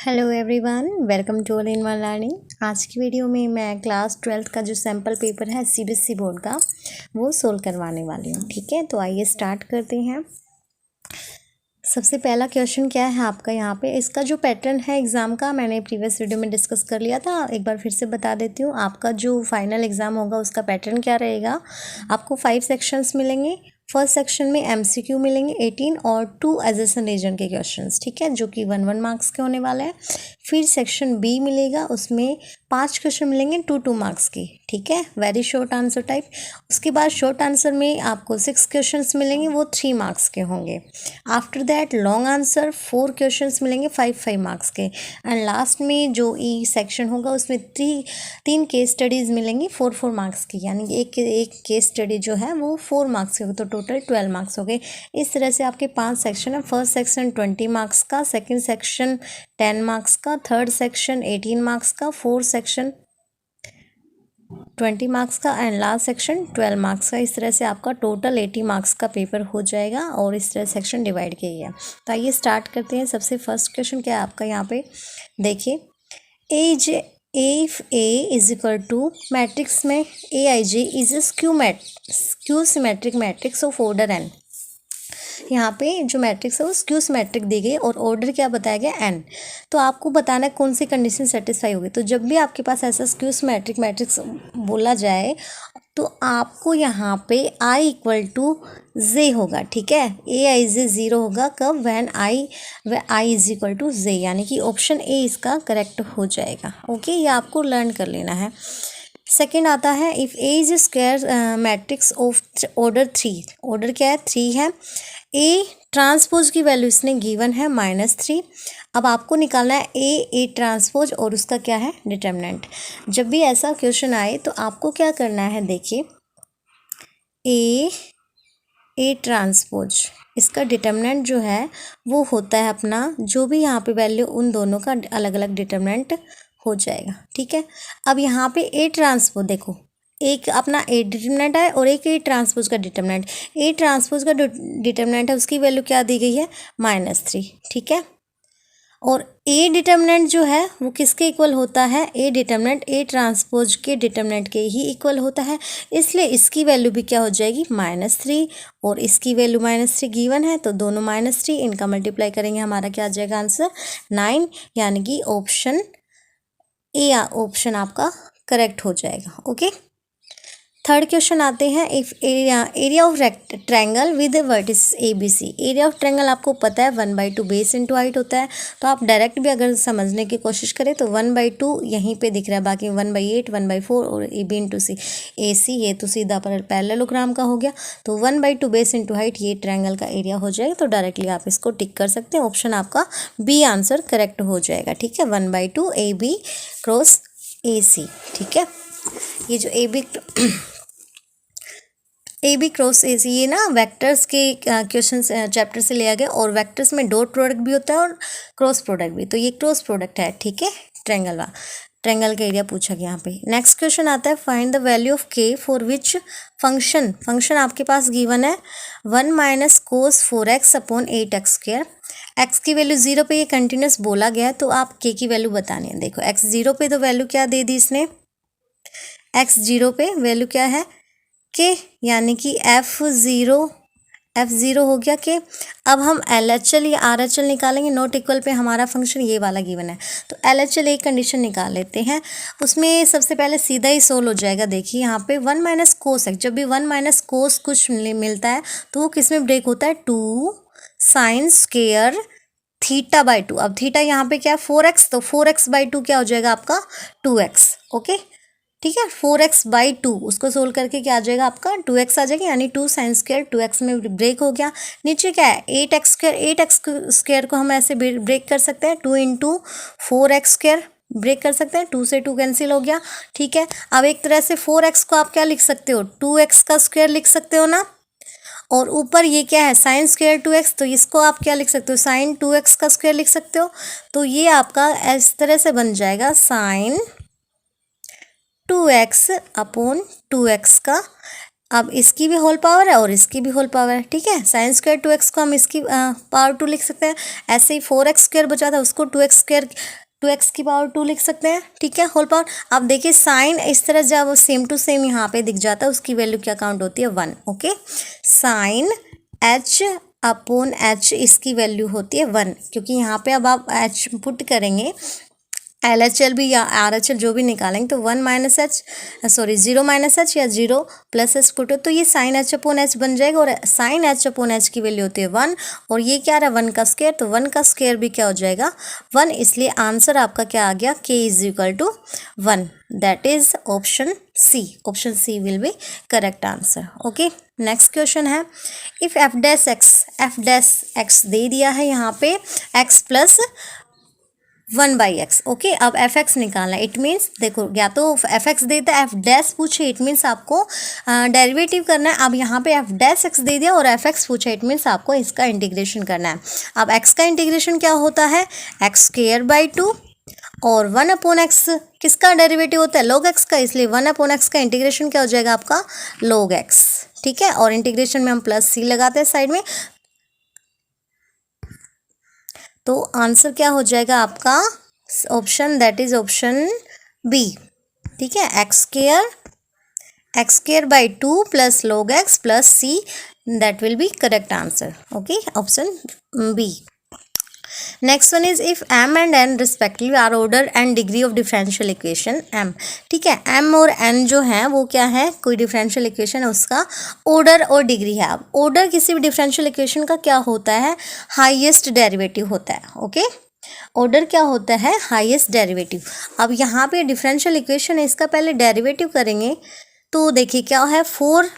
Hello everyone, welcome to all in one learning. आज की video में मैं क्लास 12th का जो सैम्पल पेपर है सीबीएसई बोर्ड का वो सोल्व करवाने वाली हूँ। ठीक है, तो आइए स्टार्ट करते हैं। सबसे पहला क्वेश्चन क्या है आपका यहाँ पे, इसका जो पैटर्न है एग्ज़ाम का मैंने प्रीवियस वीडियो में डिस्कस कर लिया था, एक बार फिर से बता देती हूँ। आपका जो फाइनल एग्ज़ाम होगा उसका पैटर्न क्या रहेगा, आपको 5 सेक्शंस मिलेंगे। फर्स्ट सेक्शन में एमसीक्यू मिलेंगे 18 और 2 एजर्सन रीजन के क्वेश्चंस, ठीक है, जो कि 1 मार्क्स के होने वाले हैं। फिर सेक्शन बी मिलेगा, उसमें 5 क्वेश्चन मिलेंगे 2 मार्क्स की, ठीक है, वेरी शॉर्ट आंसर टाइप। उसके बाद शॉर्ट आंसर में आपको 6 क्वेश्चंस मिलेंगे, वो 3 मार्क्स के होंगे। After that long answer 4 questions मिलेंगे 5 मार्क्स के। एंड लास्ट में जो ई सेक्शन होगा उसमें 3 केस स्टडीज़ मिलेंगी 4 मार्क्स की, यानी एक केस स्टडी जो है वो 4 मार्क्स की होगी, तो टोटल 12 मार्क्स हो गए। इस तरह से आपके 5 सेक्शन है। फर्स्ट सेक्शन 20 मार्क्स का, सेकेंड सेक्शन 10 मार्क्स का, थर्ड सेक्शन 18 मार्क्स का, फोर्थ सेक्शन 20 मार्क्स का एंड लास्ट सेक्शन 12 मार्क्स का। इस तरह से आपका टोटल 80 मार्क्स का पेपर हो जाएगा और इस तरह सेक्शन डिवाइड किया गया। तो आइए स्टार्ट करते हैं। सबसे फर्स्ट क्वेश्चन क्या है आपका, यहाँ पे देखिए, as if A is equal to matrix में A I J is a skew symmetric matrix of order n. यहाँ पे जो मैट्रिक्स है वो स्क्यू सिमेट्रिक दी गई और ऑर्डर क्या बताया गया एन। तो आपको बताना है कौन सी कंडीशन सेटिस्फाई होगी। तो जब भी आपके पास ऐसा स्क्यू सिमेट्रिक मैट्रिक्स बोला जाए तो आपको यहाँ पे i इक्वल टू जे होगा, ठीक है, ए आई जे 0 होगा कब, when I is equal to J, यानी कि ऑप्शन ए इसका करेक्ट हो जाएगा। ओके, ये आपको लर्न कर लेना है। सेकेंड आता है, if A is square matrix of order 3, order क्या है 3 है, ए ट्रांसपोज की वैल्यू इसने गिवन है -3। अब आपको निकालना है ए ट्रांसपोज और उसका क्या है डिटर्मिनेंट। जब भी ऐसा क्वेश्चन आए तो आपको क्या करना है, देखिए, ए ट्रांसपोज इसका डिटर्मिनेंट जो है वो होता है अपना, जो भी यहाँ पे वैल्यू उन दोनों का अलग अलग डिटर्मिनेंट हो जाएगा, ठीक है। अब यहाँ पे ए ट्रांसपोज देखो, एक अपना ए डिटर्मिनेंट है और एक ए ट्रांसपोज का डिटर्मिनेंट। ए ट्रांसपोज का डिटर्मिनेंट है, उसकी वैल्यू क्या दी गई है -3, ठीक है। और ए डिटर्मिनेंट जो है वो किसके इक्वल होता है, ए डिटर्मिनेंट ए ट्रांसपोज के डिटर्मिनेंट के ही इक्वल होता है, इसलिए इसकी वैल्यू भी क्या हो जाएगी -3 और इसकी वैल्यू -3 गिवन है, तो दोनों -3 इनका मल्टीप्लाई करेंगे, हमारा क्या आ जाएगा आंसर 9, यानी कि ऑप्शन ए ऑप्शन आपका करेक्ट हो जाएगा। ओके, थर्ड क्वेश्चन आते हैं, if area of triangle with vertices A B C. Area of triangle आपको पता है 1/2 बेस इंटू हाइट होता है, तो आप डायरेक्ट भी अगर समझने की कोशिश करें तो 1/2 यहीं पे दिख रहा है, बाकी 1/8 1/4 और ए बी इंटू सी, ए सी ये तो सीधा पैरेललोग्राम का हो गया, तो 1/2 बेस इंटू हाइट ये ट्रायंगल का एरिया हो जाएगा। तो डायरेक्टली आप इसको टिक कर सकते हैं, ऑप्शन आपका बी आंसर करेक्ट हो जाएगा, ठीक है, 1/2 ए बी क्रॉस ए सी, ठीक है। ये जो ए बी क्रॉस ए सी, ये ना वेक्टर्स के क्वेश्चन चैप्टर से लिया गया, और वेक्टर्स में डॉट प्रोडक्ट भी होता है और क्रॉस प्रोडक्ट भी, तो ये क्रॉस प्रोडक्ट है, ठीक है, ट्रायंगल का एरिया पूछा गया यहाँ पे। नेक्स्ट क्वेश्चन आता है, फाइंड द वैल्यू ऑफ के फॉर विच फंक्शन आपके पास गिवन है 1 - cos 4x upon 8x²। X की वैल्यू 0 पे ये कंटिन्यूस बोला गया है, तो आप के की वैल्यू बतानी है। देखो एक्स 0 पे तो वैल्यू क्या दे दी इसने, एक्स 0 पे वैल्यू क्या है के, यानी कि F0 हो गया के। अब हम LHL या RHL निकालेंगे, नॉट इक्वल पे हमारा फंक्शन ये वाला गिवन है, तो LHL एक कंडीशन निकाल लेते हैं। उसमें सबसे पहले सीधा ही सोल्व हो जाएगा। देखिए यहाँ पे 1 - cos x, जब भी 1 - cos कुछ मिलता है तो वो किस में ब्रेक होता है, 2 sin² θ/2। अब थीटा यहाँ पे क्या है 4x, तो 4x/2 क्या हो जाएगा आपका 2x। ओके, ठीक है, 4x/2 उसको सोल्व करके क्या आ जाएगा आपका 2x आ जाएगा, यानी 2 sin² 2x में ब्रेक हो गया। नीचे क्या है 8x² को हम ऐसे ब्रेक कर सकते हैं, 2 × 4x² ब्रेक कर सकते हैं, 2 से 2 कैंसिल हो गया, ठीक है। अब एक तरह से 4x को आप क्या लिख सकते हो, 2x का स्क्वायर लिख सकते हो ना, और ऊपर ये क्या है sin² 2x, तो इसको आप क्या लिख सकते हो, sin 2x का स्क्वायर लिख सकते हो। तो ये आपका इस तरह से बन जाएगा sin 2x अपॉन 2x का अब इसकी भी होल पावर है और इसकी भी होल पावर है, ठीक है। साइन स्क्वायर 2x को हम इसकी पावर 2 लिख सकते हैं। ऐसे ही 4x स्क्वायर बचा था उसको 2x स्क्वायर 2x की पावर 2 लिख सकते हैं, ठीक है, होल पावर। अब देखिए साइन इस तरह जब सेम टू सेम यहाँ पे दिख जाता है उसकी वैल्यू क्या काउंट होती है 1, okay. Sine h upon h इसकी वैल्यू होती है 1, क्योंकि यहाँ पे अब आप h पुट करेंगे LHL भी या RHL जो भी निकालेंगे तो 1 minus H sorry 0 minus H या 0 प्लस एच पुट हो तो ये साइन h अपॉन h बन जाएगा। और साइन h अपॉन h की वैल्यू होती है 1 और ये क्या रहा 1 का स्क्वायर, तो 1 का स्क्वायर भी क्या हो जाएगा 1, इसलिए आंसर आपका क्या आ गया k is equal to 1, that is option C. Option C will be correct answer, okay. Next question है इफ एफ डैश एक्स दे दिया है यहाँ पे x प्लस 1/x, ओके। अब एफ एक्स निकालना है, इट मीन्स देखो या तो एफ एक्स देता है एफ डैश पूछे, इट मीन्स आपको डेरिवेटिव करना है। अब यहाँ पे एफ डैश एक्स दे दिया और एफ एक्स पूछा, इट मीन्स आपको इसका इंटीग्रेशन करना है। अब एक्स का इंटीग्रेशन क्या होता है एक्स स्क्वायर बाई 2 और 1 अपॉन एक्स किसका डेरिवेटिव होता है log x का, इसलिए 1 अपॉन एक्स का इंटीग्रेशन क्या हो जाएगा आपका log x, ठीक है। और इंटीग्रेशन में हम प्लस c लगाते हैं साइड में, तो आंसर क्या हो जाएगा आपका option that is option B, ठीक है। X square by 2 plus log x plus c, that will be correct answer, okay, option B. Next one is if m and n respectively are order and degree of differential equation m, ठीक है। m और n जो है वो क्या है, कोई differential equation है उसका ऑर्डर और डिग्री है। अब ऑर्डर किसी भी डिफरेंशियल इक्वेशन का क्या होता है हाईएस्ट डेरिवेटिव होता है, ओके। ऑर्डर क्या होता है हाईएस्ट डेरिवेटिव। अब यहाँ पे डिफरेंशियल इक्वेशन है, इसका पहले डेरिवेटिव करेंगे तो देखिए क्या है 4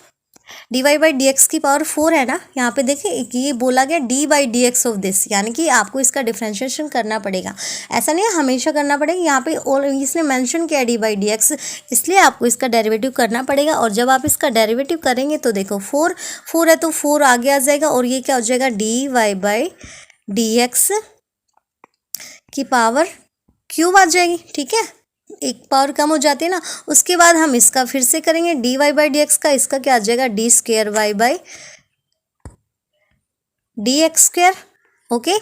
dy/dx की पावर 4 है ना, यहाँ पे देखिए ये बोला गया d/dx ऑफ दिस, यानी कि आपको इसका डिफरेंशिएशन करना पड़ेगा, ऐसा नहीं है हमेशा करना पड़ेगा। यहाँ पे और इसने मेंशन किया d/dx, इसलिए आपको इसका डेरिवेटिव करना पड़ेगा। और जब आप इसका डेरिवेटिव करेंगे तो देखो 4 है तो 4 आगे आ जाएगा और ये क्या हो जाएगा dy/dx की पावर क्यूब आ जाएगी, ठीक है, एक पावर कम हो जाती है ना। उसके बाद हम इसका फिर से करेंगे dy/dx का, इसका क्या आ जाएगा d²y/dx², ओके,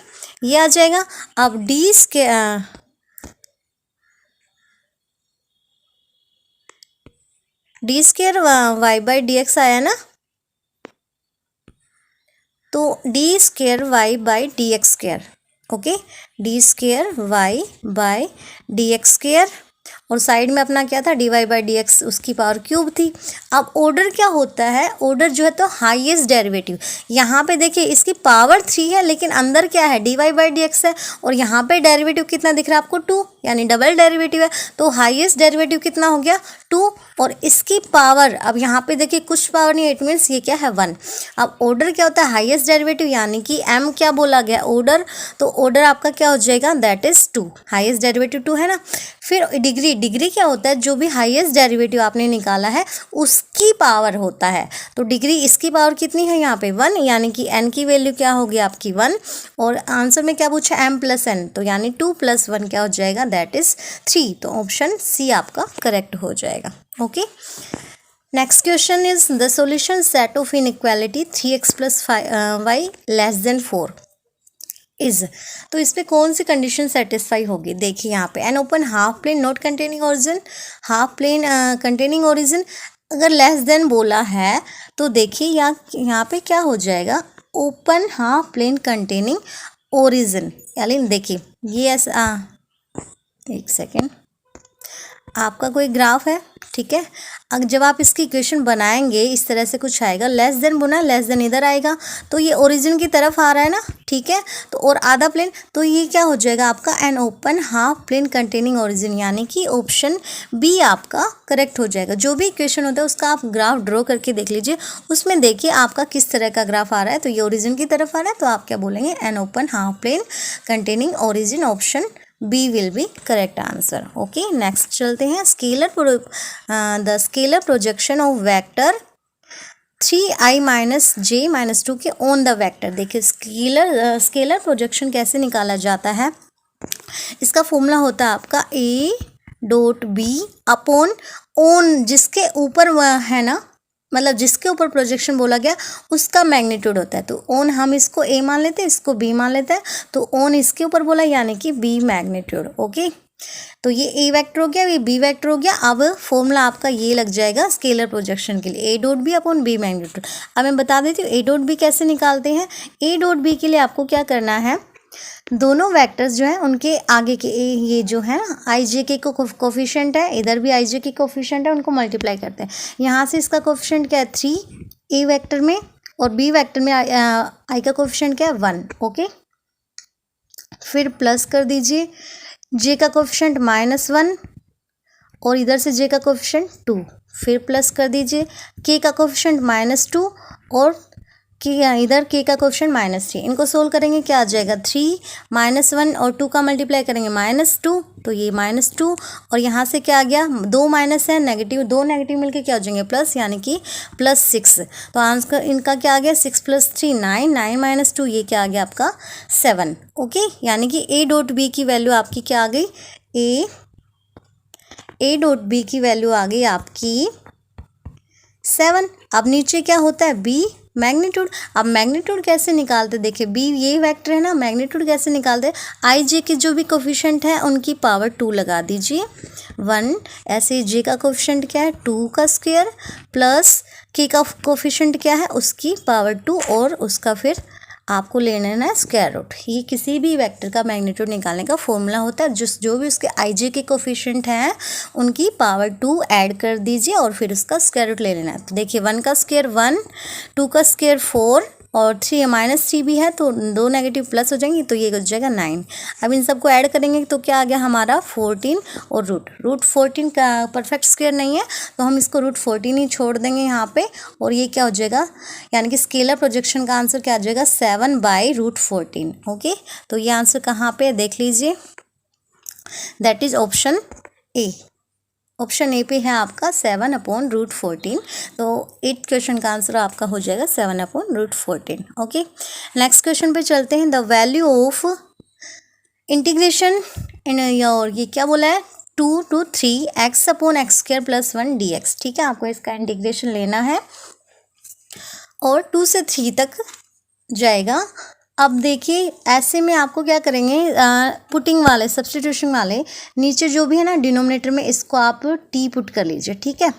ये आ जाएगा। अब d²y/dx आया ना, तो d²y/dx², ओके, d²y/dx² और साइड में अपना क्या था dy/dx उसकी पावर क्यूब थी। अब ऑर्डर क्या होता है, ऑर्डर जो है तो हाईएस्ट डेरिवेटिव। यहाँ पे देखिए इसकी पावर 3 है लेकिन अंदर क्या है dy/dx है और यहाँ पे डेरिवेटिव कितना दिख रहा है आपको 2, यानी डबल डेरिवेटिव है, तो हाईएस्ट डेरिवेटिव कितना हो गया 2 और इसकी पावर, अब यहाँ पे देखिए कुछ पावर नहीं, इट मीन्स ये क्या है 1। अब ऑर्डर क्या होता है हाईएस्ट डेरिवेटिव, यानी कि m क्या बोला गया ऑर्डर, तो ऑर्डर आपका क्या हो जाएगा दैट इज 2, हाईएस्ट डेरिवेटिव 2 है ना। फिर डिग्री क्या होता है, जो भी हाईएस्ट डेरिवेटिव आपने निकाला है उसकी पावर होता है, तो डिग्री इसकी पावर कितनी है यहाँ पे 1, यानी कि n की वैल्यू क्या होगी आपकी 1 और आंसर में क्या पूछा m प्लस n, तो यानी 2 + 1 क्या हो जाएगा दैट इज 3, तो ऑप्शन सी आपका करेक्ट हो जाएगा, okay. Next question is the solution set of inequality 3x + y < 4 is, तो इस पे कौन सी कंडीशन सेटिस्फाई होगी। देखिए यहाँ पे an open half plane not containing origin, half plane containing origin, अगर लेस देन बोला है तो देखिए यहाँ पे क्या हो जाएगा open half plane containing origin, यानी देखिए ये ऐसा एक सेकेंड, आपका कोई ग्राफ है, ठीक है। अब जब आप इसकी इक्वेशन बनाएंगे इस तरह से कुछ आएगा, लेस देन बोना, लेस देन इधर आएगा तो ये ओरिजिन की तरफ आ रहा है ना, ठीक है, तो और आधा प्लेन, तो ये क्या हो जाएगा आपका an open half plane containing origin, यानी कि ऑप्शन बी आपका करेक्ट हो जाएगा। जो भी इक्वेशन होता है उसका आप ग्राफ ड्रॉ करके देख लीजिए, उसमें देखिए आपका किस तरह का ग्राफ आ रहा है, तो ये ओरिजिन की तरफ आ रहा है तो आप क्या बोलेंगे an open half plane containing origin, option B will be correct answer, okay. Next चलते हैं the scalar projection of vector 3i - j - 2 के ऑन द वेक्टर। देखिए स्केलर प्रोजेक्शन कैसे निकाला जाता है, इसका फॉर्मूला होता है आपका a.b अपॉन ऑन, जिसके ऊपर है ना मतलब जिसके ऊपर प्रोजेक्शन बोला गया उसका मैग्नीट्यूड होता है। तो ओन हम इसको ए मान लेते हैं, इसको बी मान लेते हैं, तो ओन इसके ऊपर बोला यानी कि बी मैग्नीट्यूड। ओके, तो ये ए वेक्टर हो गया, ये बी वेक्टर हो गया। अब फॉर्मूला आपका ये लग जाएगा स्केलर प्रोजेक्शन के लिए, A dot B upon B magnitude. अब मैं बता देती हूँ ए डॉट बी कैसे निकालते हैं। ए डॉट बी के लिए आपको क्या करना है, दोनों वेक्टर्स जो है उनके आगे के ये जो है आई जे के कोफिशिएंट है, इधर भी आई जे के कोफिशिएंट है, उनको मल्टीप्लाई करते हैं। यहाँ से इसका कोफिशिएंट क्या है 3 ए वेक्टर में, और बी वेक्टर में आई का कोफिशिएंट क्या है 1। ओके, फिर प्लस कर दीजिए, जे का कोफिशिएंट -1 और इधर से जे का कोफिशिएंट 2, फिर प्लस कर दीजिए, के का कोफिशिएंट -2 और कि इधर के का कोफिशिएंट -3। इनको सोल्व करेंगे क्या आ जाएगा 3 -1 और 2 का मल्टीप्लाई करेंगे -2, तो ये -2 और यहाँ से क्या आ गया 2 माइनस है नेगेटिव, 2 नेगेटिव मिलके क्या हो जाएंगे प्लस, यानी कि +6। तो आंसर इनका क्या आ गया 6 + 3 9, 9 - 2 ये क्या आ गया आपका 7। ओके, यानी कि ए डॉट बी की वैल्यू आपकी क्या आ गई, ए डॉट बी की वैल्यू आ गई आपकी 7। अब नीचे क्या होता है बी मैग्नीट्यूड। अब मैग्नीट्यूड कैसे निकालते, देखिए बी ये वेक्टर है ना, मैग्नीट्यूड कैसे निकालते, आई जे के जो भी कोफिशिएंट है उनकी पावर 2 लगा दीजिए 1, ऐसे जे का कोफिशिएंट क्या है 2 का स्क्वायर प्लस के का कोफिशिएंट क्या है उसकी पावर 2 और उसका फिर आपको ले लेना है स्क्वायर रूट। ये किसी भी वेक्टर का मैग्नीट्यूड निकालने का फॉर्मूला होता है, जो भी उसके आई जे के कोफिशिएंट हैं उनकी पावर 2 ऐड कर दीजिए और फिर उसका स्क्वायर रूट ले लेना है। तो देखिए 1 का स्क्वायर 1, 2 का स्क्वायर 4 और 3 -3 भी है तो 2 नेगेटिव प्लस हो जाएंगी, तो ये हो जाएगा 9। अब इन सबको ऐड करेंगे तो क्या आ गया हमारा 14 और रूट 14 का परफेक्ट स्क्वायर नहीं है तो हम इसको √14 ही छोड़ देंगे यहाँ पे, और ये क्या हो जाएगा, यानी कि स्केलर प्रोजेक्शन का आंसर क्या आ जाएगा 7/√14। ओके, तो ये आंसर कहाँ पे देख लीजिए, that is option A. Option A पे है आपका 7/√14। तो 8th क्वेश्चन का आंसर आपका हो जाएगा 7/√14। ओके, नेक्स्ट क्वेश्चन पे चलते हैं। The value of integration in your, ये क्या बोला है 2 to 3 x/x² + 1 dx। ठीक है, आपको इसका इंटीग्रेशन लेना है और 2 से 3 तक जाएगा। अब देखिए ऐसे में आपको क्या करेंगे, पुटिंग वाले सब्स्टिट्यूशन वाले नीचे जो भी है ना डिनोमिनेटर में इसको आप टी पुट कर लीजिए। ठीक है,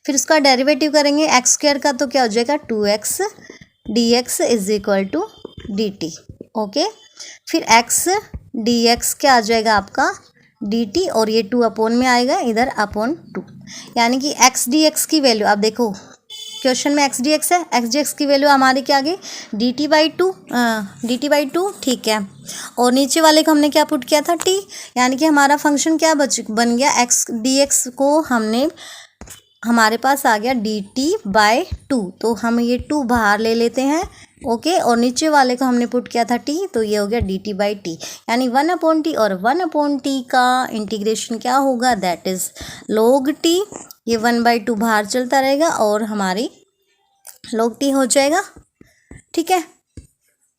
फिर उसका डेरिवेटिव करेंगे x² का, तो क्या हो जाएगा 2x dx = dt। ओके, फिर x dx क्या आ जाएगा आपका dt और ये 2 अपॉन में आएगा इधर /2, यानी कि x dx की वैल्यू आप देखो क्वेश्चन में x dx है, x dx की वैल्यू हमारी क्या आ गई dt/2। ठीक है, और नीचे वाले को हमने क्या पुट किया था t, यानी कि हमारा फंक्शन क्या बन गया x dx को हमने हमारे पास आ गया dt/2, तो हम ये 2 बाहर ले लेते हैं। ओके, और नीचे वाले को हमने पुट किया था t, तो ये हो गया dt/t, यानी 1/t और 1/t का इंटीग्रेशन क्या होगा दैट इज log t। ये 1/2 बाहर चलता रहेगा और हमारी log t हो जाएगा। ठीक है,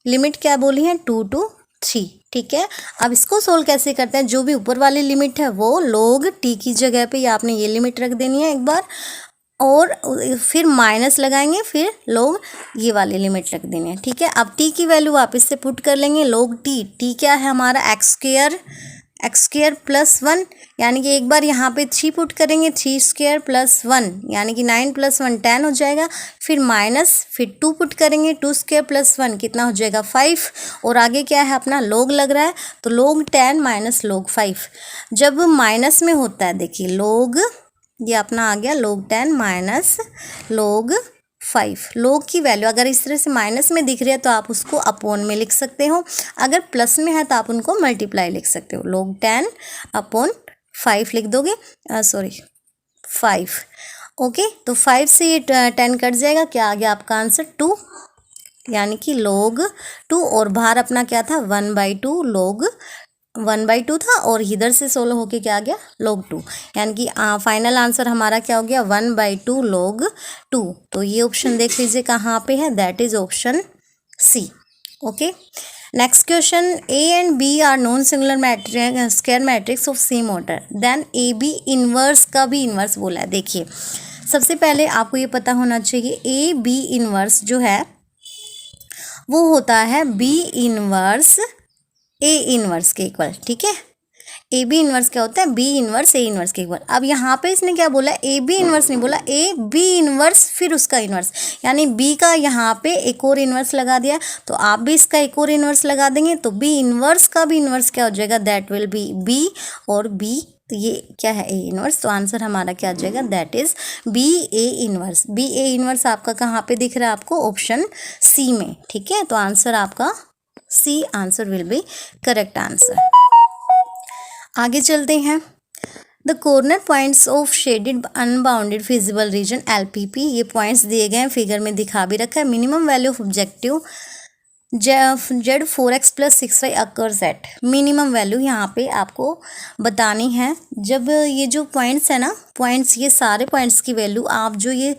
लिमिट क्या बोली है 2 to 3। ठीक है, अब इसको सोल्व कैसे करते हैं, जो भी ऊपर वाली लिमिट है वो log t की जगह पे आपने ये लिमिट रख देनी है एक बार, और फिर माइनस लगाएंगे, फिर log ये वाली लिमिट रख देनी है। ठीक है, अब t की वैल्यू वापस से पुट कर लेंगे, log t क्या है हमारा x² + 1, यानी कि एक बार यहाँ पे 3 पुट करेंगे, 3² + 1 यानी कि 9 + 1 10 हो जाएगा, फिर माइनस, फिर 2 पुट करेंगे, 2² + 1 कितना हो जाएगा 5, और आगे क्या है अपना log लग रहा है तो log 10 - log 5। जब माइनस में होता है देखिए log, ये अपना आ गया log 10 - log 5। log की वैल्यू अगर इस तरह से माइनस में दिख रही है तो आप उसको अपॉन में लिख सकते हो, अगर प्लस में है तो आप उनको मल्टीप्लाई लिख सकते हो, log 10/5 लिख दोगे, सॉरी 5। ओके, तो 5 से ये 10 कट जाएगा, क्या आ गया आपका आंसर 2, यानी कि log 2, और बाहर अपना क्या था 1/2 log 1/2 था, और इधर से 16 होके क्या आ गया log 2, यानी कि फाइनल आंसर हमारा क्या हो गया 1/2 log 2। तो ये ऑप्शन देख लीजिए कहाँ पे है, that is option C. Okay, next question, A and B are non singular matrix square matrix of same order, then A B inverse का भी इनवर्स बोला है। देखिए सबसे पहले आपको ये पता होना चाहिए ए बी इनवर्स जो है वो होता है बी इनवर्स ए इनवर्स के इक्वल, ठीक है। ए बी इनवर्स क्या होता है, बी इनवर्स ए इनवर्स के इक्वल। अब यहाँ पे इसने क्या बोला, ए बी इनवर्स नहीं बोला, ए बी इनवर्स फिर उसका इनवर्स, यानी बी का यहाँ पे एक और इनवर्स लगा दिया, तो आप भी इसका एक और इनवर्स लगा देंगे, तो बी इनवर्स का भी इनवर्स क्या हो जाएगा, दैट विल बी बी, और बी तो ये क्या है, ए इनवर्स, तो आंसर हमारा क्या आ जाएगा, that is B A inverse. B A inverse आपका कहाँ पे दिख रहा है आपको, ऑप्शन सी में, ठीक है। तो आंसर आपका C answer will be correct answer. आगे चलते हैं। The corner points of shaded unbounded feasible region LPP, ये पॉइंट्स दिए गए हैं, फिगर में दिखा भी रखा है। Minimum value of objective Z 4x + 6y occurs at, minimum value यहाँ पे आपको बतानी है। जब ये जो पॉइंट्स है ना, पॉइंट्स, ये सारे पॉइंट्स की वैल्यू आप जो ये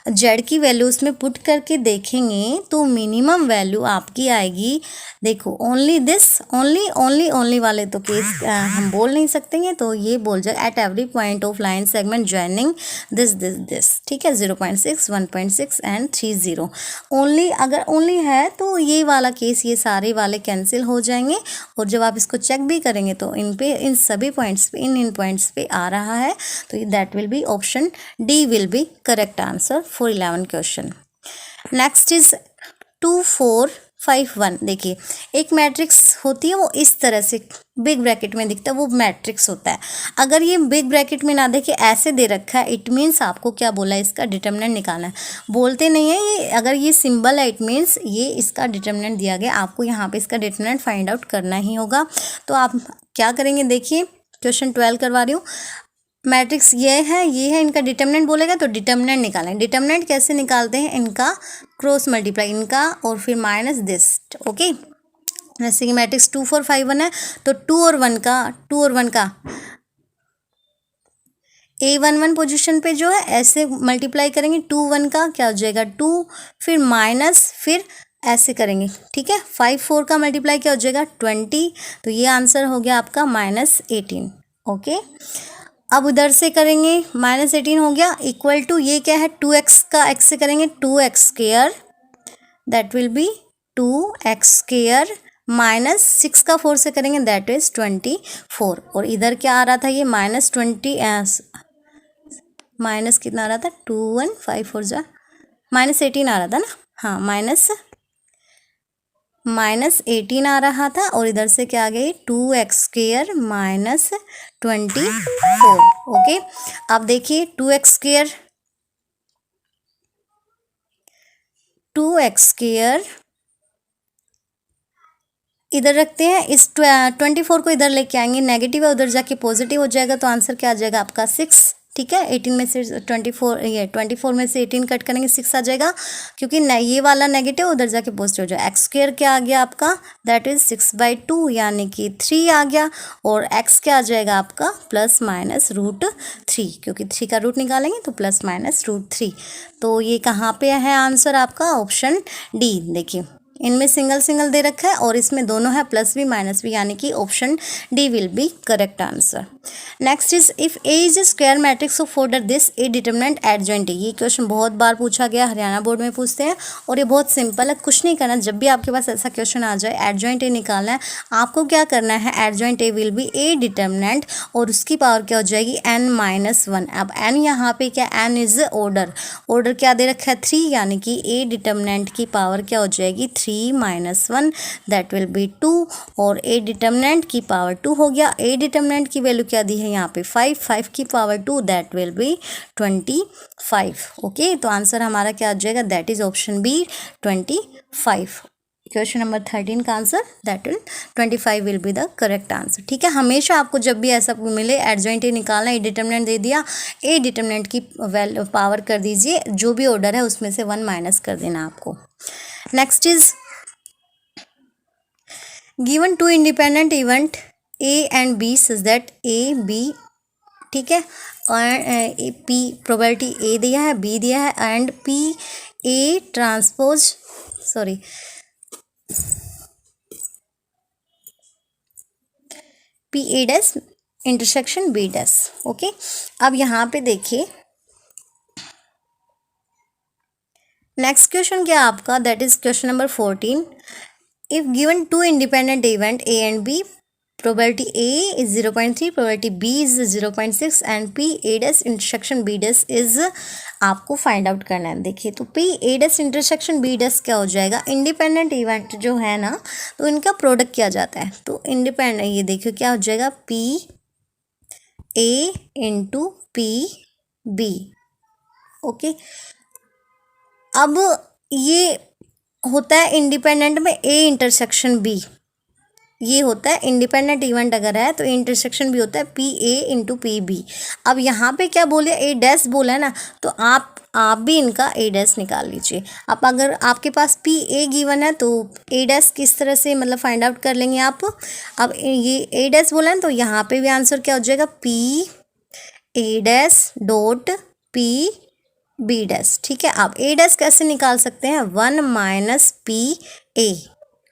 जेड की वैल्यू उसमें पुट करके देखेंगे तो मिनिमम वैल्यू आपकी आएगी, देखो ओनली दिस, ओनली वाले तो केस हम बोल नहीं सकते हैं, तो ये बोल जाए at every point of line segment joining this, ठीक है। 0.6 1.6 एंड 30 ओनली, अगर ओनली है तो ये वाला केस, ये सारे वाले कैंसिल हो जाएंगे, और जब आप इसको चेक भी करेंगे तो इन पे, इन सभी पॉइंट्स पे, इन पॉइंट्स पे आ रहा है, तो that will B option D will be correct answer for 11 question. Next is 2 4 5 1। देखिए एक मैट्रिक्स होती है, वो इस तरह से बिग ब्रैकेट में दिखता है, वो मैट्रिक्स होता है। अगर ये बिग ब्रैकेट में ना देखे ऐसे दे रखा है, इट मीन्स आपको क्या बोला है, इसका डिटर्मिनेंट निकालना है। बोलते नहीं है ये, अगर ये सिंबल है इट मीन्स ये इसका डिटर्मिनेंट दिया गया, आपको यहाँ पे इसका डिटर्मिनेंट फाइंड आउट करना ही होगा। तो आप क्या करेंगे, देखिए क्वेश्चन 12 करवा रही हूँ। मैट्रिक्स ये है, इनका डिटर्मिनेंट बोलेगा तो डिटर्मिनेंट निकालें। डिटर्मिनेंट कैसे निकालते हैं, इनका क्रॉस मल्टीप्लाई, इनका और फिर माइनस दिस, ओके। जैसे कि मैट्रिक्स 2 4 5 1 है, तो 2 और 1 का A11 पोजीशन पे जो है ऐसे मल्टीप्लाई करेंगे, 2 1 का क्या हो जाएगा 2, फिर माइनस, फिर ऐसे करेंगे, ठीक है। 5 4 का मल्टीप्लाई क्या हो जाएगा 20, तो ये आंसर हो गया आपका -18, ओके। अब उधर से करेंगे, -18 हो गया, इक्वल टू ये क्या है 2x का x से करेंगे 2x², that will B 2x² -6 का 4 से करेंगे दैट इज 24, और इधर क्या आ रहा था, ये -20 माइनस कितना आ रहा था 2 1 5 4 जा -18 आ रहा था ना, हाँ -18 आ रहा था, और इधर से क्या आ गई 2x² -24, ओके। अब देखिए 2x² इधर रखते हैं, इस 24 को इधर लेके आएंगे, नेगेटिव है उधर जाके पॉजिटिव हो जाएगा, तो आंसर क्या आ जाएगा आपका 6, ठीक है। 18 में से 24, ये 24 में से 18 कट करेंगे 6 आ जाएगा, क्योंकि ये वाला नेगेटिव उधर जाके पॉजिटिव हो जाएगा। x² क्या आ गया आपका, दैट इज 6/2 यानी कि 3 आ गया, और x क्या आ जाएगा आपका +-√3, क्योंकि 3 का रूट निकालेंगे तो +-√3, तो ये कहाँ पे है आंसर आपका, ऑप्शन डी। देखिए इनमें सिंगल सिंगल दे रखा है और इसमें दोनों है प्लस भी माइनस भी, यानी कि option D will be correct answer. Next is if A is a square matrix of order this A determinant adjoint A. ये क्वेश्चन बहुत बार पूछा गया, हरियाणा बोर्ड में पूछते हैं, और ये बहुत सिंपल है, कुछ नहीं करना। जब भी आपके पास ऐसा क्वेश्चन आ जाए एडजॉइंट ए निकालना है, आपको क्या करना है, adjoint A will be A determinant, और उसकी पावर क्या हो जाएगी n-1। अब n यहाँ पे क्या, n इज ऑर्डर क्या दे रखा है 3, यानी कि ए डिटरमिनेंट की पावर क्या हो जाएगी 3-1, दैट विल बी 2, और ए डिटरमिनेंट की पावर 2 हो गया। ए डिटरमिनेंट की वैल्यू क्या दी है यहाँ पे 5 की power 2, that will be 25, okay. तो आंसर हमारा क्या आ जाएगा, that is option B 25। Question number 13 का answer that will 25 will be the correct answer, ठीक है। हमेशा आपको जब भी ऐसा मिले एडजॉइंट ए निकालना, ए डिटरमिनेंट दे दिया, ए डिटरमिनेंट की वैल्यू पावर कर दीजिए, जो भी ऑर्डर है उसमें से 1 माइनस कर देना आपको। Next is given 2 independent event A and B such that A B, ठीक है, और पी प्रोबेबिलिटी ए दिया है, बी दिया है, and P A transpose sorry P A dash intersection B dash, okay. अब यहाँ पे देखिए नेक्स्ट क्वेश्चन क्या है आपका, that is question number 14। If given two independent event A and B, probability A is 0.3, probability B is 0.6 and P A dash intersection B dash is आपको find out करना है। देखिए तो P A dash intersection B dash क्या हो जाएगा, independent event जो है ना तो इनका प्रोडक्ट किया जाता है। तो इंडिपेंडेंट ये देखिए क्या हो जाएगा, P A into P B। Okay, अब ये होता है इंडिपेंडेंट में A इंटरसेक्शन B, ये होता है इंडिपेंडेंट इवेंट अगर है तो इंटरसेक्शन भी होता है P A into P B. अब यहाँ पे क्या बोले, ए डैश बोला है ना, तो आप भी इनका ए डैश निकाल लीजिए। अब अगर आपके पास पी ए गिवन है तो ए डैश किस तरह से मतलब फाइंड आउट कर लेंगे आप। अब ये ए डैश बोला है तो यहाँ पे भी आंसर क्या हो जाएगा, P A dash dot P B dash. ठीक है, आप ए डैश कैसे निकाल सकते हैं, 1 minus P A.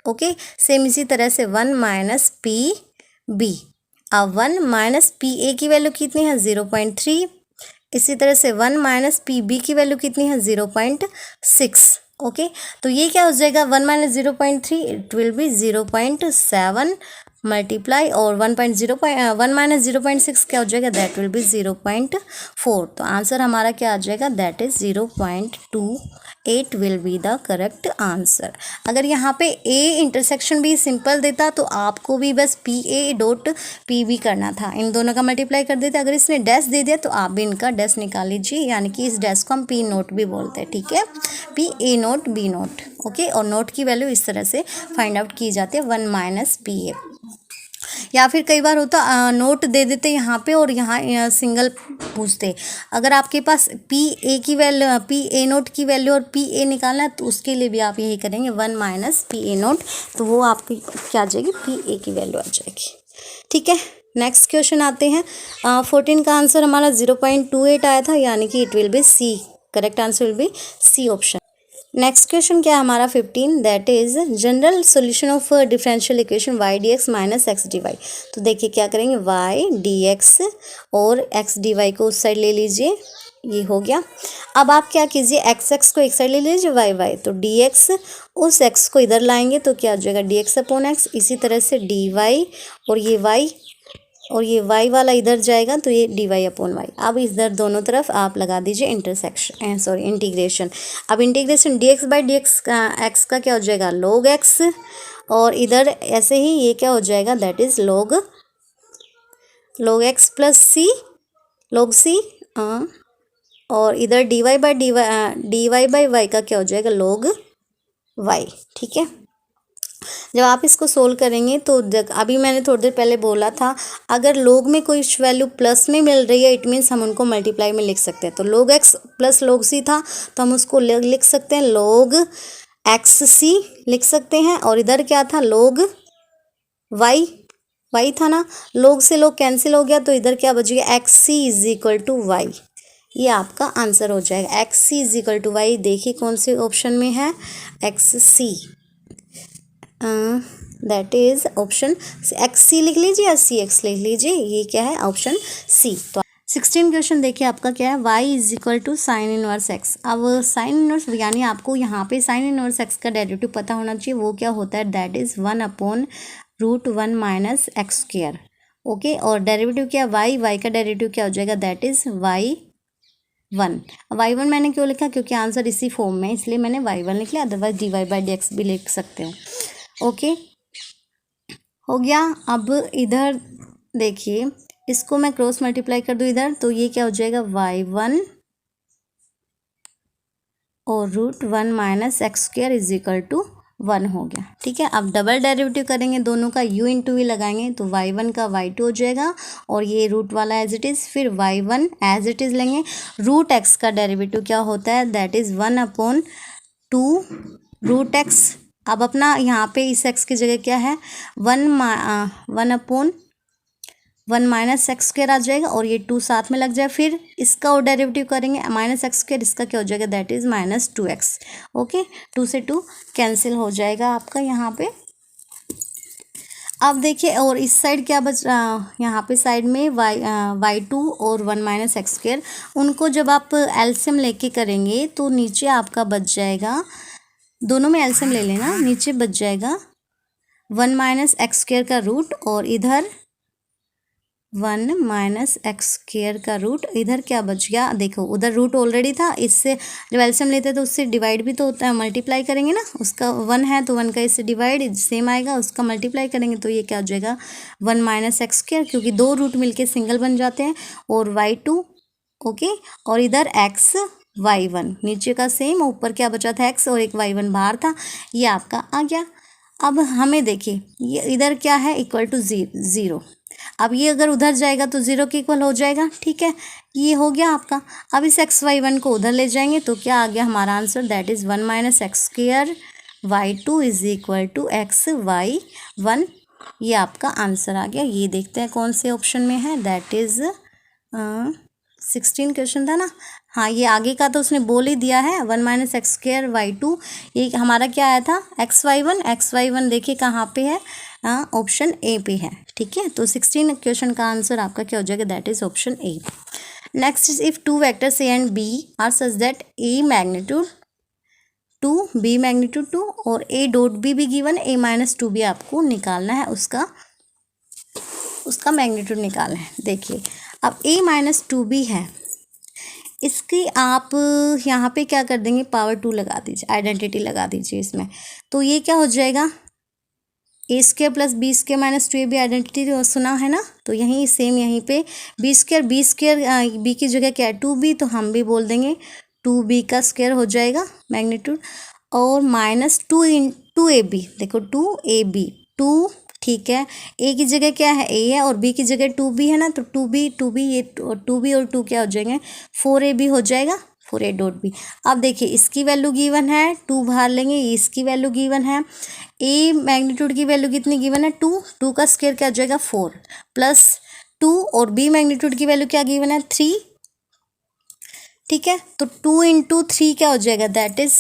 Okay, same इसी तरह से 1 माइनस पी बी। अब 1 माइनस पी ए की वैल्यू कितनी है, 0.3। इसी तरह से 1 माइनस पी बी की वैल्यू कितनी है, 0.6। ओके, तो ये क्या हो जाएगा, 1 minus 0.3 it will B 0.7 multiply और 1 माइनस 0.6 क्या हो जाएगा, दैट विल बी 0.4। तो आंसर हमारा क्या आ जाएगा, that is 0.28 will be the correct answer. अगर यहाँ पे ए इंटरसेक्शन भी सिंपल देता तो आपको भी बस P A dot P B करना था, इन दोनों का मल्टीप्लाई कर देते। अगर इसने डैश दे दिया तो आप भी इनका डैश निकाल लीजिए, यानी कि इस डैश को हम पी नोट भी बोलते हैं। ठीक है, P A not B not. Okay, और नोट की वैल्यू इस तरह से फाइंड आउट की जाती है, 1 माइनस पी ए। या फिर कई बार होता नोट दे देते यहाँ पे और यहाँ सिंगल पूछते। अगर आपके पास पी ए की वैल्यू, पी ए नोट की वैल्यू और पी ए निकालना है तो उसके लिए भी आप यही करेंगे, 1 माइनस पी ए नोट, तो वो आपकी क्या आ जाएगी, पी ए की वैल्यू आ जाएगी। ठीक है, नेक्स्ट क्वेश्चन आते हैं। 14 का आंसर हमारा 0.28 आया था, यानी कि it will be C, correct answer will be C option. Next question क्या है हमारा 15, that is general solution of differential equation y dx minus x d y. तो देखिए क्या करेंगे, y dx और x dy को उस साइड ले लीजिए, ये हो गया। अब आप क्या कीजिए, x को एक साइड ले लीजिए, y तो dx उस x को इधर लाएंगे तो क्या हो जाएगा, dx अपॉन x। इसी तरह से dy और ये y और ये y वाला इधर जाएगा तो ये dy अपॉन y। अब इधर दोनों तरफ आप लगा दीजिए इंटरसेक्शन, सॉरी इंटीग्रेशन। अब integration dx by dx x का क्या हो जाएगा, log x, और इधर ऐसे ही ये क्या हो जाएगा, that is log x plus c, log c, और इधर dy बाई y का क्या हो जाएगा, log y। ठीक है, जब आप इसको सोल्व करेंगे तो अभी मैंने थोड़ी देर पहले बोला था, अगर लोग में कोई वैल्यू प्लस में मिल रही है इट मीन्स हम उनको मल्टीप्लाई में लिख सकते हैं। तो लोग एक्स प्लस लोग सी था तो हम उसको लिख सकते हैं लोग एक्स सी लिख सकते हैं, और इधर क्या था, लोग वाई था ना, लोग से लोग कैंसिल हो गया तो इधर क्या बच गया, X C is equal to Y. ये आपका आंसर हो जाएगा, X C is equal to Y. देखिए कौन से ऑप्शन में है, X C, that is option X C लिख लीजिए या सी एक्स लिख लीजिए, ये क्या है, ऑप्शन सी। तो 16 क्वेश्चन देखिए आपका क्या है, y is equal to sine inverse x. अब साइन इनवर्स यानी आपको यहाँ पे साइन इनवर्स एक्स का डेरिवेटिव पता होना चाहिए, वो क्या होता है, that is 1 upon √1 minus x square. Okay, और डेरिवेटिव क्या, y का डेरिवेटिव क्या हो जाएगा, दैट इज y1 मैंने क्यों लिखा, क्योंकि आंसर इसी फॉर्म में इसलिए मैंने y1 लिख लिया, अदरवाइज dy बाई dx भी लिख सकते हो। ओके, हो गया। अब इधर देखिए इसको मैं क्रॉस मल्टीप्लाई कर दूँ इधर तो ये क्या हो जाएगा, y1 और √1 minus x square is equal to 1 हो गया। ठीक है, अब डबल डेरिवेटिव करेंगे दोनों का, u इंटू वी लगाएंगे तो y1 का y2 हो जाएगा और ये रूट वाला एज इट इज़, फिर y1 एज इट इज़ लेंगे। रूट एक्स का डेरिवेटिव क्या होता है, that is 1 upon 2 root x. अब अपना यहाँ पे इस x की जगह क्या है, 1 अपॉन 1 माइनस एक्स स्क्वायर आ जाएगा और ये 2 साथ में लग जाए, फिर इसका और डेरिवेटिव करेंगे माइनस एक्स स्क्वायर, इसका क्या हो जाएगा, that is minus 2x। Okay, 2 से 2 कैंसिल हो जाएगा आपका यहाँ पे। अब देखिए, और इस साइड क्या बच रहा, यहाँ पे साइड में y2 और 1 माइनस एक्स स्क्वेयर, उनको जब आप एलसीएम लेके करेंगे तो नीचे आपका बच जाएगा, दोनों में एलसीएम ले लेना, नीचे बच जाएगा 1 माइनस एक्स स्क्वेयर का रूट, और इधर 1 माइनस एक्स स्क्वेयर का रूट, इधर क्या बच गया, देखो उधर रूट ऑलरेडी था, इससे जब एलसीएम लेते हैं तो उससे डिवाइड भी तो होता है, मल्टीप्लाई करेंगे ना, उसका 1 है तो 1 का इससे डिवाइड सेम आएगा, उसका मल्टीप्लाई करेंगे तो ये क्या हो जाएगा 1 माइनस एक्स स्क्वेयर, क्योंकि दो रूट मिलके सिंगल बन जाते हैं, और y2 ओके, और इधर y1 नीचे का सेम, ऊपर क्या बचा था x और एक y1 बाहर था, ये आपका आ गया। अब हमें देखिए ये इधर क्या है, इक्वल टू 0, अब ये अगर उधर जाएगा तो 0 के इक्वल हो जाएगा, ठीक है, ये हो गया आपका। अब इस xy1 को उधर ले जाएंगे तो क्या आ गया हमारा answer, that is 1 minus x square y2 is equal to xy1, ये आपका आंसर आ गया। ये देखते हैं कौन से ऑप्शन में है, दैट इज़ 16 क्वेश्चन था ना, हाँ ये आगे का तो उसने बोल ही दिया है, 1 माइनस एक्स स्क्वेयर y2, ये हमारा क्या आया था xy1 देखिए कहाँ पे है, ऑप्शन ए पे है, ठीक है, तो 16 क्वेश्चन का आंसर आपका क्या हो जाएगा, that is option A. Next is if two vectors A and B are such that A magnitude 2 B magnitude 2 और ए डॉट बी भी गिवन, ए माइनस 2 भी आपको निकालना है, उसका मैग्नीट्यूड निकालना है। देखिए अब a माइनस 2 भी है, इसकी आप यहाँ पे क्या कर देंगे, पावर 2 लगा दीजिए, आइडेंटिटी लगा दीजिए इसमें, तो ये क्या हो जाएगा A square plus B square minus 2, ये भी आइडेंटिटी सुना है ना, तो यहीं सेम यहीं पे बी स्क्वेयर बी की जगह क्या है 2b, तो हम भी बोल देंगे 2b का स्क्वायर हो जाएगा मैग्नीट्यूड, और माइनस 2ab, देखो 2ab 2, ठीक है, ए की जगह क्या है a है और b की जगह 2b है ना, तो 2b ये 2b और 2 क्या हो जाएंगे 4ab हो जाएगा, 4a डॉट बी। अब देखिए इसकी वैल्यू गिवन है, 2 बाहर लेंगे, इसकी वैल्यू गिवन है, ए मैग्नीट्यूड की वैल्यू कितनी गिवन है 2 का स्क्वायर क्या हो जाएगा 4 प्लस 2, और बी मैग्नीट्यूड की वैल्यू क्या गिवन है 3, ठीक है, तो 2 इंटू 3 क्या हो जाएगा, दैट इज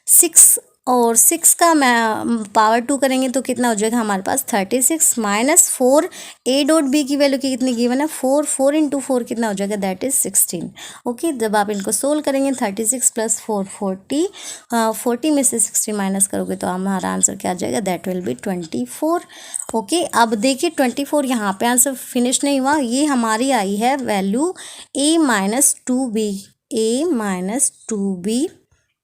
6, और 6 का मैं पावर 2 करेंगे तो कितना हो जाएगा हमारे पास 36 माइनस 4, ए डॉट बी की वैल्यू की कितनी गिवन है 4 इंटू 4 कितना हो जाएगा, दैट इज 16। ओके, जब आप इनको सोल्व करेंगे 36 प्लस 4 40, 40 में से 60 माइनस करोगे तो हमारा आंसर क्या आ जाएगा, दैट विल बी 24। ओके, अब देखिए 24 यहाँ पे आंसर फिनिश नहीं हुआ, ये हमारी आई है वैल्यू a माइनस 2b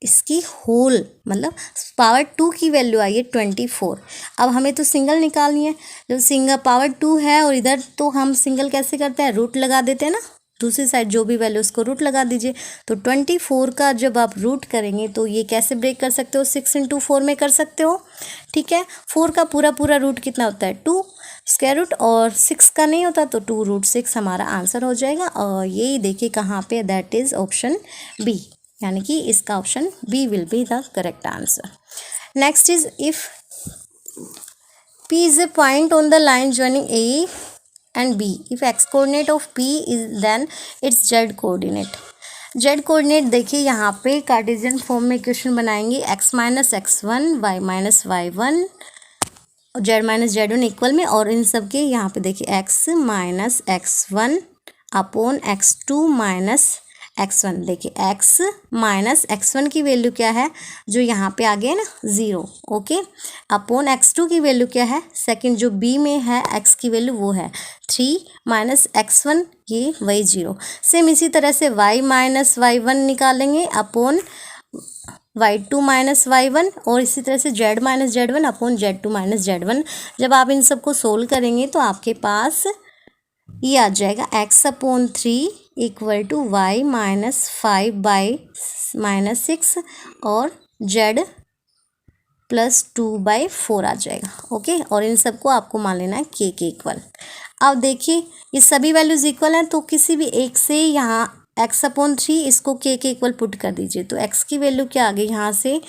इसकी होल, मतलब पावर 2 की वैल्यू आई है 24। अब हमें तो सिंगल निकालनी है, जब सिंगल पावर 2 है और इधर तो हम सिंगल कैसे करते हैं, रूट लगा देते हैं ना, दूसरी साइड जो भी वैल्यू उसको रूट लगा दीजिए, तो 24 का जब आप रूट करेंगे तो ये कैसे ब्रेक कर सकते हो, 6 इंटू 4 में कर सकते हो, ठीक है, 4 का पूरा रूट कितना होता है 2 स्क्वायर रूट, और 6 का नहीं होता तो 2 रूट 6 हमारा आंसर हो जाएगा, और यही देखिए कहाँ पे, दैट इज ऑप्शन बी, यानी कि इसका option B will be the correct answer. Next is if P is a point on the line joining A and B. If x coordinate of P is then its z coordinate. z coordinate देखिए यहाँ पे Cartesian form में equation बनाएंगे, x minus x1 y minus y1 z minus z1 equal में, और इन सब के यहाँ पे देखिए x minus x1 upon x2 minus x1, देखिए x माइनस x1 की वैल्यू क्या है जो यहाँ पे आ गया है ना 0, ओके, अपॉन x2 की वैल्यू क्या है, सेकंड जो b में है x की वैल्यू वो है 3 माइनस x1, ये वही 0, सेम इसी तरह से y माइनस y1 निकालेंगे अपॉन y2 माइनस y1, और इसी तरह से z minus z1 upon z2 minus z1। जब आप इन सबको सोल्व करेंगे तो आपके पास ये आ जाएगा x upon 3 equal to y minus 5 by minus 6 और z प्लस 2 बाई 4 आ जाएगा, ओके, और इन सबको आपको मान लेना है k के इक्वल। अब देखिए ये सभी वैल्यूज इक्वल हैं तो किसी भी एक से यहाँ x अपॉन 3 इसको k के इक्वल पुट कर दीजिए, तो x की वैल्यू क्या आ गई यहाँ से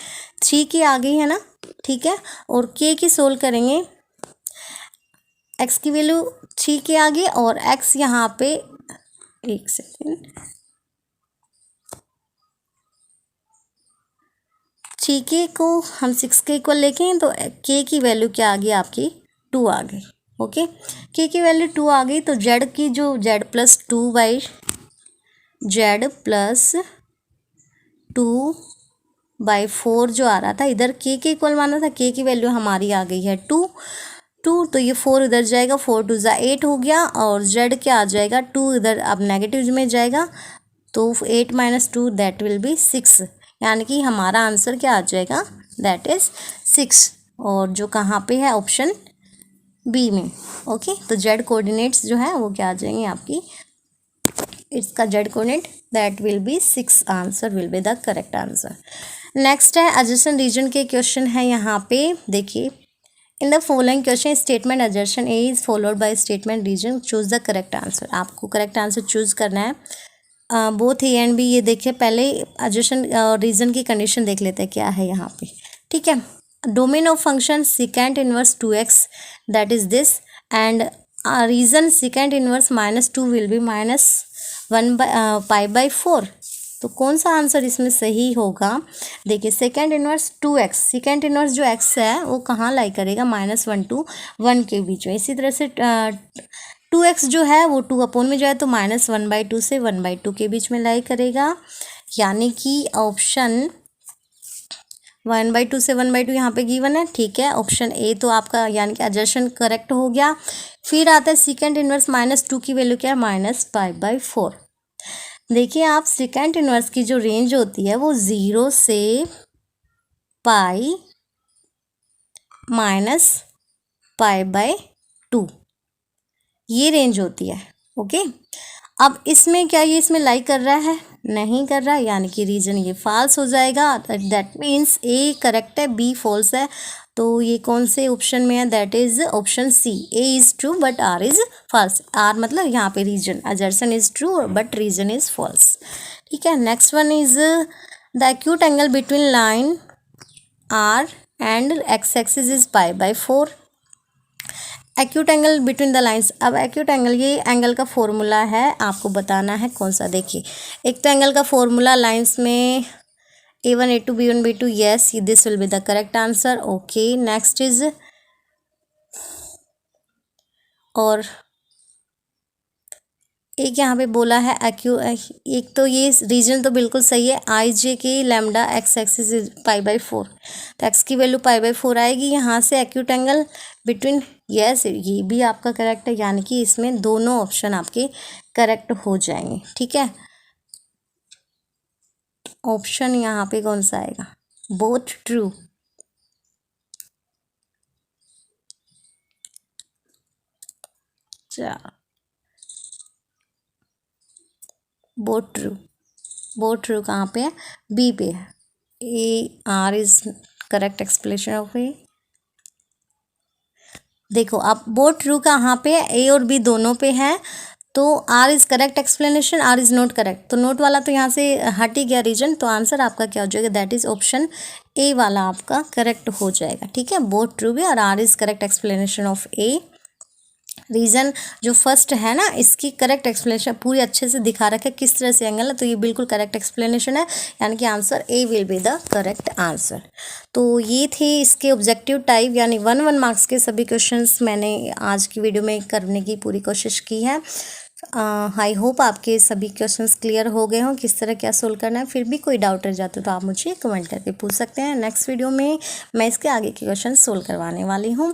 3 की आ गई है ना, ठीक है, और k की सोल्व करेंगे, x की वैल्यू 3 के आगे और x यहाँ पे, एक सेकेंड, 3k को हम 6 के इक्वल लेके हैं तो k की वैल्यू क्या आ गई आपकी 2 आ गई। ओके, के की वैल्यू 2 आ गई, तो जेड की जो जेड प्लस 2/4 जो आ रहा था, इधर के इक्वल माना था, के की वैल्यू हमारी आ गई है 2, तो ये 4 इधर जाएगा, 4 2 ज़ा 8 हो गया, और जेड क्या आ जाएगा 2 इधर अब नेगेटिव में जाएगा, तो 8 - 2 दैट विल बी 6, यानी कि हमारा आंसर क्या आ जाएगा, दैट इज़ 6, और जो कहाँ पे है, ऑप्शन बी में। ओके, तो जेड कोऑर्डिनेट्स जो है वो क्या आ जाएंगे आपकी, इसका z coordinate that will be 6, answer will be the correct answer. Next है एडजेसेंट रीजन के क्वेश्चन है, यहाँ पे देखिए, in the following question statement adjacent A is followed by statement reason, choose the correct answer. आपको correct answer choose करना है, both A and B. ये देखिए, पहले एडजेसेंट रीजन की कंडीशन देख लेते हैं क्या है यहाँ पे, ठीक है। Domain of function secant inverse 2x, that is this, and reason secant इनवर्स -2 विल बी -1/π/4। तो कौन सा आंसर इसमें सही होगा, देखिए, second inverse 2x, second inverse जो x है वो कहाँ लाई करेगा, -1 to 1 के बीच में। इसी तरह से 2x जो है वो 2 अपॉन में जो है तो -1/2 से 1/2 के बीच में लाई करेगा, यानी कि ऑप्शन 1/2 से 1/2 यहाँ पे गिवन है, ठीक है। ऑप्शन ए तो आपका यानी कि एडजेसेंट करेक्ट हो गया। फिर आता है सेकेंड इनवर्स -2 की वैल्यू क्या है, -π/4। देखिए आप, सेकेंड इनवर्स की जो रेंज होती है वो 0 से पाई -π/2, ये रेंज होती है। ओके, अब इसमें क्या ये इसमें लाई कर रहा है, नहीं कर रहा है, यानी कि रीजन ये फॉल्स हो जाएगा। दैट मीन्स ए करेक्ट है, बी फॉल्स है, तो ये कौन से ऑप्शन में है, that is option C, A is true but R is false. R मतलब यहाँ पे reason, adjacent is true but reason is false, ठीक है। Next one is the acute angle between line R and X axis is π/4। Acute angle between the lines, अब acute angle, ये angle का formula है, आपको बताना है कौन सा। देखिए, एक तो एंगल का फॉर्मूला लाइंस में A1 A2 B1 B2, yes, this will be the correct answer. Okay, next is, और एक यहाँ पे बोला है एक तो ये रीजन तो बिल्कुल सही है, आई जे के लैम्डा एक्स एक्सिस π/4, तो एक्स की वैल्यू π/4 आएगी। यहाँ से एक्यूट एंगल बिटवीन, यस, ये भी आपका करेक्ट है, यानी कि इसमें दोनों ऑप्शन आपके करेक्ट हो जाएंगे, ठीक है। ऑप्शन यहाँ पे कौन सा आएगा, बोथ ट्रू, बोथ ट्रू कहाँ पे है, बी पे है। A R is correct explanation of A. देखो आप, बोथ ट्रू कहाँ पे है, ए और बी दोनों पे है, तो R is correct explanation, R is not correct, तो नोट वाला तो यहाँ से हट ही गया रीजन, तो आंसर आपका क्या हो जाएगा, दैट इज ऑप्शन ए वाला आपका करेक्ट हो जाएगा, ठीक है। बोथ ट्रू भी, और R is correct explanation of A. Reason जो फर्स्ट है ना, इसकी करेक्ट एक्सप्लेनेशन पूरी अच्छे से दिखा रखा है किस तरह से एंगल है, तो ये बिल्कुल करेक्ट एक्सप्लेनेशन है, यानी कि answer A will be the correct answer. तो ये थे इसके ऑब्जेक्टिव टाइप, यानी 1 मार्क्स के सभी क्वेश्चंस मैंने आज की वीडियो में करने की पूरी कोशिश की है। आई होप आपके सभी क्वेश्चंस क्लियर हो गए हों, किस तरह क्या सोल्व करना है। फिर भी कोई डाउट रह जाते तो आप मुझे कमेंट करके पूछ सकते हैं। नेक्स्ट वीडियो में मैं इसके आगे के क्वेश्चन सोल्व करवाने वाली हूँ।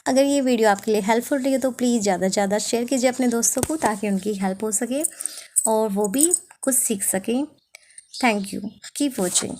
अगर ये वीडियो आपके लिए हेल्पफुल रही है तो प्लीज़ ज़्यादा से ज़्यादा शेयर कीजिए अपने दोस्तों को, ताकि उनकी हेल्प हो सके और वो भी कुछ सीख सकें। Thank you, keep watching.